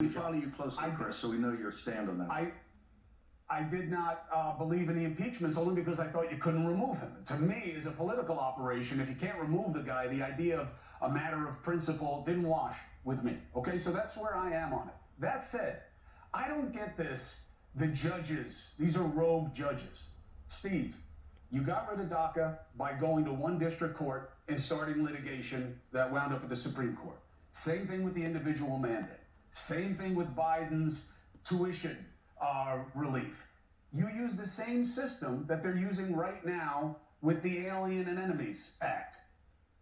We follow you closely, Chris, so we know your stand on that. I did not believe in the impeachments only because I thought you couldn't remove him. To me, as a political operation, if you can't remove the guy, the idea of a matter of principle didn't wash with me. Okay, so that's where I am on it. That said, I don't get this. The judges, these are rogue judges. Steve, you got rid of DACA by going to one district court and starting litigation that wound up at the Supreme Court. Same thing with the individual mandate. Same thing with Biden's tuition relief. You use the same system that they're using right now with the Alien and Enemies Act.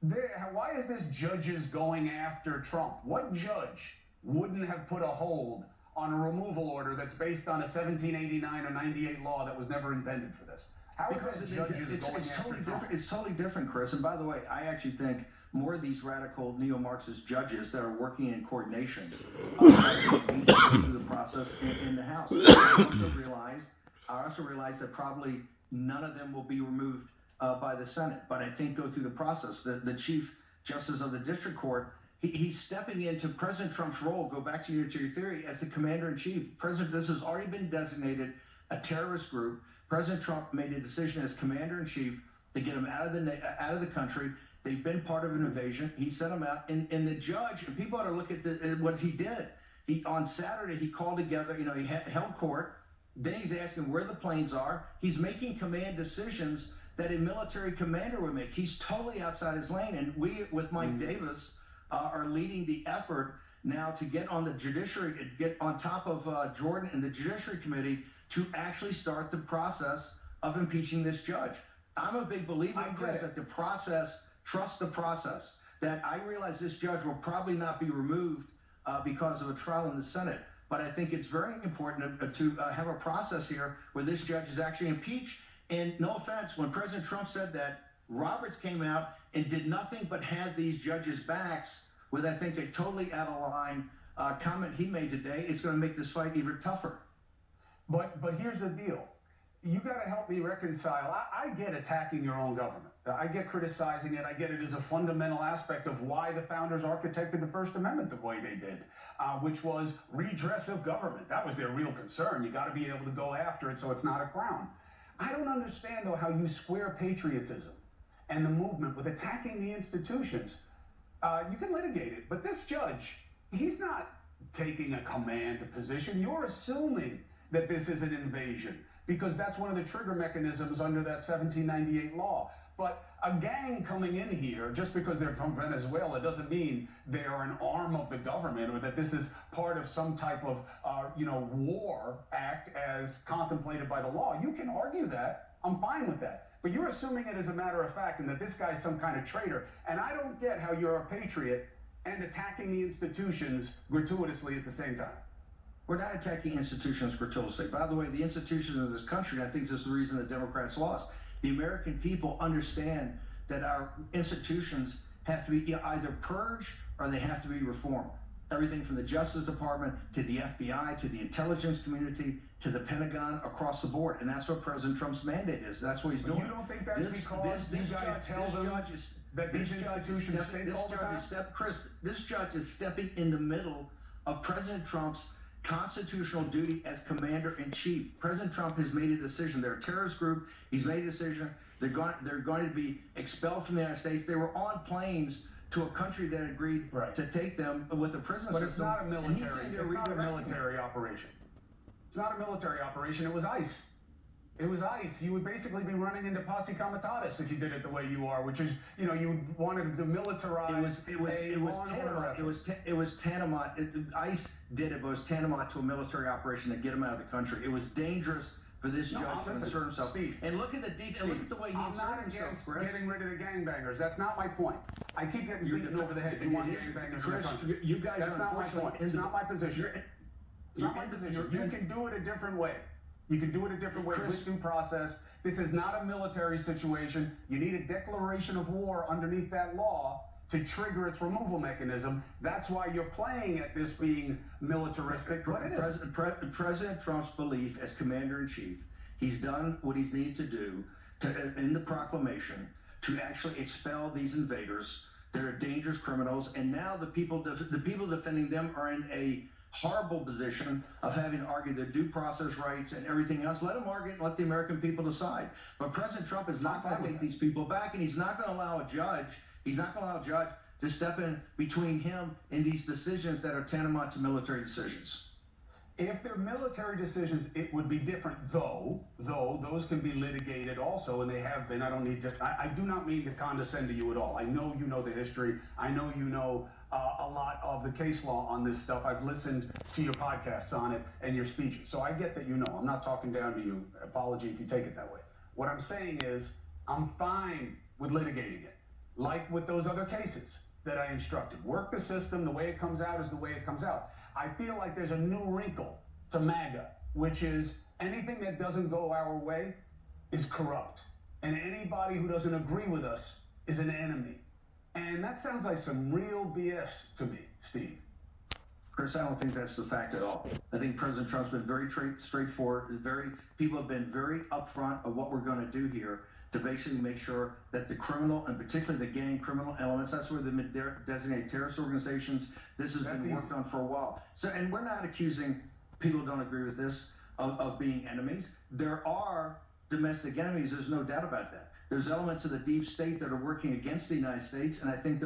Why is this judges going after Trump? What judge wouldn't have put a hold on a removal order that's based on a 1789 or 98 law that was never intended for this? How is that judges going after Trump? It's totally different, Chris. And by the way, I actually think more of these radical neo-Marxist judges that are working in coordination through the process in the House. I also realized that probably none of them will be removed by the Senate, but I think go through the process. The Chief Justice of the District Court, he's stepping into President Trump's role. Go back to unitary theory as the commander-in-chief. This has already been designated a terrorist group. President Trump made a decision as commander-in-chief to get them out of the country. They've been part of an invasion. He sent them out, and the judge, and people ought to look at what he did. On Saturday, he called together, he held court. Then he's asking where the planes are. He's making command decisions that a military commander would make. He's totally outside his lane, and we, with Mike Davis, are leading the effort now to get on the judiciary, get on top of Jordan and the Judiciary Committee to actually start the process of impeaching this judge. I'm a big believer, Chris, that the process, trust the process, that I realize this judge will probably not be removed because of a trial in the Senate. But I think it's very important to have a process here where this judge is actually impeached. And no offense, when President Trump said that, Roberts came out and did nothing but had these judges' backs with, I think, a totally out of line comment he made today. It's going to make this fight even tougher. But here's the deal. You got to help me reconcile. I get attacking your own government. I get criticizing it. I get it as a fundamental aspect of why the founders architected the First Amendment the way they did, which was redress of government. That was their real concern. You got to be able to go after it so it's not a crown. I don't understand, though, how you square patriotism and the movement with attacking the institutions. You can litigate it, but this judge, he's not taking a command position. You're assuming that this is an invasion, because that's one of the trigger mechanisms under that 1798 law. But a gang coming in here, just because they're from Venezuela, doesn't mean they are an arm of the government or that this is part of some type of, war act as contemplated by the law. You can argue that. I'm fine with that. But you're assuming it as a matter of fact and that this guy's some kind of traitor. And I don't get how you're a patriot and attacking the institutions gratuitously at the same time. We're not attacking institutions gratuitously. By the way, the institutions of this country, and I think this is the reason the Democrats lost, the American people understand that our institutions have to be either purged or they have to be reformed. Everything from the Justice Department to the FBI to the intelligence community to the Pentagon, across the board. And that's what President Trump's mandate is. That's what he's doing. You don't think that's because you guys tell them that these institutions stink all the time? Chris, this judge is stepping in the middle of President Trump's constitutional duty as commander-in-chief. President Trump has made a decision. They're a terrorist group. He's made a decision. They're going to be expelled from the United States. They were on planes to a country that agreed to take them with a prison system. But it's not a military operation. It's not a military operation. It was ICE. It was ICE. You would basically be running into posse comitatus if you did it the way you are, which is, you wanted to militarize. It was tantamount. ICE did it, but it was tantamount to a military operation to get him out of the country. It was dangerous for this judge to insert himself. Steve, and look at the detail. Look at the way he inserted himself. I'm not against getting rid of the gangbangers. That's not my point. I keep getting beaten over the head. You want gangbangers in the country. You guys That's not my point. It's not my position. It's not my position. You can do it a different way. You can do it a different way with due process. This is not a military situation. You need a declaration of war underneath that law to trigger its removal mechanism. That's why you're playing at this being militaristic. But it is. President Trump's belief as commander-in-chief, he's done what he's needed to do in the proclamation to actually expel these invaders. They're dangerous criminals, and now the people defending them are in a horrible position of having to argue their due process rights and everything else. Let them argue and let the American people decide. But President Trump is not going to take these people back, and he's not going to allow a judge. He's not going to allow a judge to step in between him and these decisions that are tantamount to military decisions. If they're military decisions, it would be different, though those can be litigated also, and they have been. I do not mean to condescend to you at all. I know you know the history. I know you know a lot of the case law on this stuff. I've listened to your podcasts on it and your speeches. So I get that you know. I'm not talking down to you. Apology if you take it that way. What I'm saying is I'm fine with litigating it, like with those other cases that I instructed. Work the system. The way it comes out is the way it comes out. I feel like there's a new wrinkle to MAGA, which is anything that doesn't go our way is corrupt. And anybody who doesn't agree with us is an enemy. And that sounds like some real BS to me, Steve. Chris, I don't think that's the fact at all. I think President Trump's been very straightforward. People have been very upfront of what we're going to do here to basically make sure that the criminal, and particularly the gang criminal elements, that's where the designated terrorist organizations, this has been worked on for a while. So, and we're not accusing people who don't agree with this of being enemies. There are domestic enemies, there's no doubt about that. There's elements of the deep state that are working against the United States, and I think